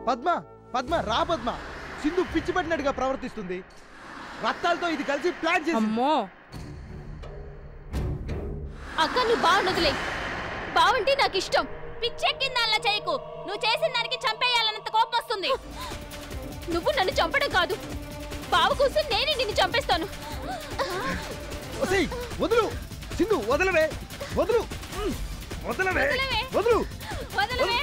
పద్మ పద్మ రా పద్మ. సింధు పిచ్చి పట్టినట్టుగా ప్రవర్తిస్తుంది. రక్తాలతో ఇది కలిసి ప్లాన్ చేసి. అమ్మో అక్క నువ్వు బాగున్నదిలే. బావంటే నాకు ఇష్టం. పిచ్చెక్కింది అలా చేయకు. నువ్వు చేసిన దానికి చంపేయాలన్నంత కోపం వస్తుంది. నువ్వు నన్ను చంపడం కాదు, బావ కోసం నేనే నిన్ను చంపేస్తాను. వదులు సింధు, వదలవే, వదులు, వదలవే, వదులు, వదలవే.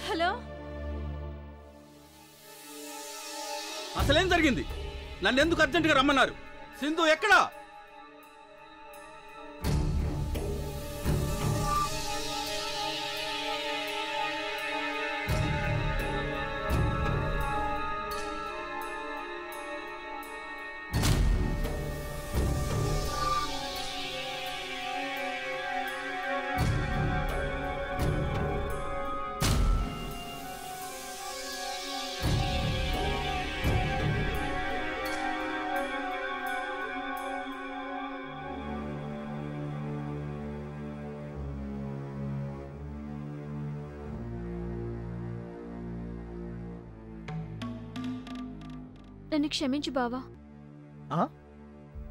హలో, అసలేం జరిగింది? నన్ను ఎందుకు అర్జెంటుగా రమ్మన్నారు? సింధు ఎక్కడా? నన్ను క్షమించు బావా.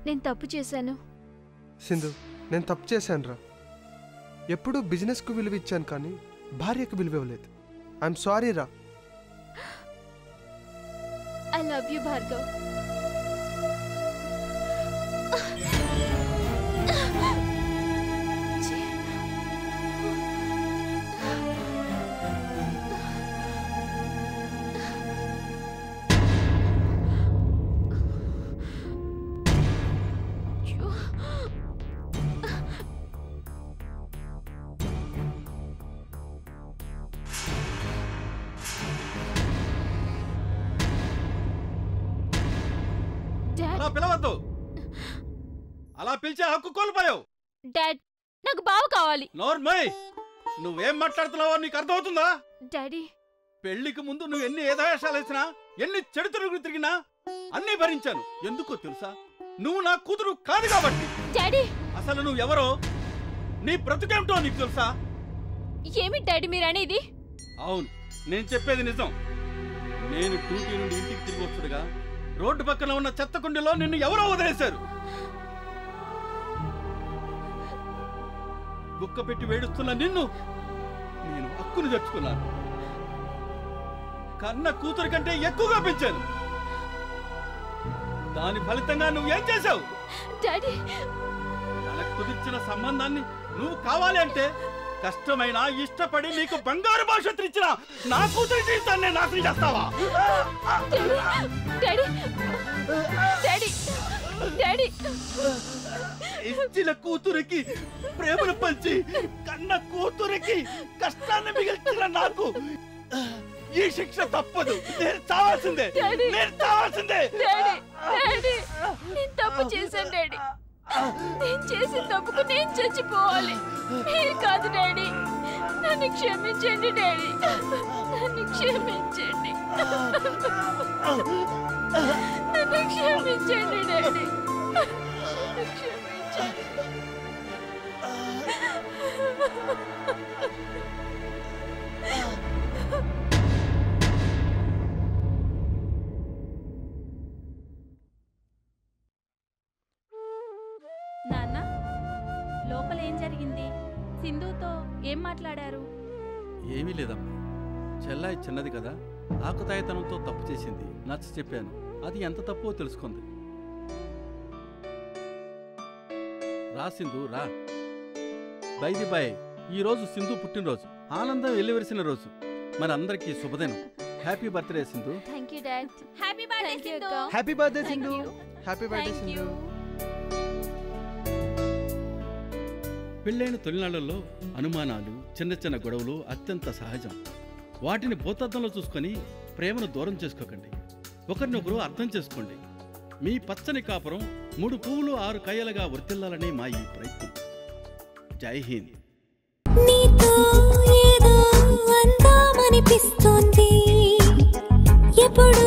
నేను తప్పు చేశాను. సింధు, నేను తప్పు చేశాను రా. ఎప్పుడూ బిజినెస్కు విలువ ఇచ్చాను కానీ భార్యకు విలువ ఇవ్వలేదు. ఐఎమ్ సారీ రా. I love you Bhargav. అలా పిలవద్దు. అలా పిలిచే హక్కు కోల్పోయావు. డాడ్, నాకు బావ కావాలి. నోర్మయ్, నువ్వేం మాట్లాడుతున్నావో నీకు అర్థమవుతుందా? డాడీ, పెళ్లికి ముందు నువ్వు ఎన్ని ఏదావేశాలు వేసినా, ఎన్ని చెడు తిరుగులు తిరిగినా అన్నీ భరించాను. ఎందుకో తెలుసా? నువ్వు నా కూతురు కాదు కాబట్టి. డాడీ, అసలు నువ్వెవరో, నీ బ్రతుకేమిటో నీకు తెలుసా? ఏమి డాడీ మీరు అనేది? అవును, నేను చెప్పేది నిజం. నేను డ్యూటీ నుండి ఇంటికి తిరిగి వస్తుండగా రోడ్డు పక్కన ఉన్న చెత్త కుండీలో నిన్ను ఎవరో వదిలేశారు. గుక్క పెట్టి వేడుస్తున్న నిన్ను నేను హక్కును తెచ్చుకున్నాను. కన్న కూతురు కంటే ఎక్కువగా పెంచాను. దాని ఫలితంగా నువ్వేం చేశావు? డాడీ, తనకు కుదిర్చిన సంబంధాన్ని నువ్వు కావాలి అంటే కష్టమైన ఇష్టపడి నీకు బంగారు భవిష్యత్తు ఇచ్చిన నా కూతురి జీవితాన్ని నాశనం చేస్తావా? డాడీ, డాడీ, డాడీ, ఇచ్చిన కూతురికి ప్రేమను పంచి కన్న కూతురికి కష్టాన్ని మిగిల్చిన నాకు ఈ శిక్ష తప్పదు. నేను చావాల్సిందే, నేను చావాల్సిందే. నేను తప్పు చేశాను డాడీ. నేను చేసిన తప్పుకు నేను చచ్చిపోవాలి, మీరు కాదు డాడీ. నన్ను క్షమించండి డాడీ, నన్ను క్షమించండి, నన్ను క్షమించండి డాడీ, నన్ను క్షమించండి. నాన్న, లోపల ఏం జరిగింది? సింధుతో ఏం మాట్లాడారు? ఏమీ లేదమ్మా. చెల్లాయి చిన్నది కదా, ఆకుతాయితనంతో తప్పు చేసింది. నచ్చ చెప్పాను, అది ఎంత తప్పో తెలుసుకుంది. రా సింధు, రా. బైది బాయ్, ఈరోజు సింధు పుట్టినరోజు, ఆనందం వెల్లివిరిసిన రోజు. మన అందరికీ శుభదినం. Happy birthday Sindhu. Thank you dad. Happy birthday Sindhu. Happy birthday Sindhu. Happy birthday Sindhu. పెళ్ళైన తొలినాళ్లలో అనుమానాలు, చిన్న చిన్న గొడవలు అత్యంత సహజం. వాటిని భూతద్దంలో చూసుకొని ప్రేమను దూరం చేసుకోకండి. ఒకరినొకరు అర్థం చేసుకోండి. మీ పచ్చని కాపురం 3 పువ్వులు 6 కాయలుగా వర్తిల్లాలనే మా ఈ ప్రయత్నం. జై హింద్. నీతో ఏదో అందామనిపిస్తోంది, ఎప్పుడు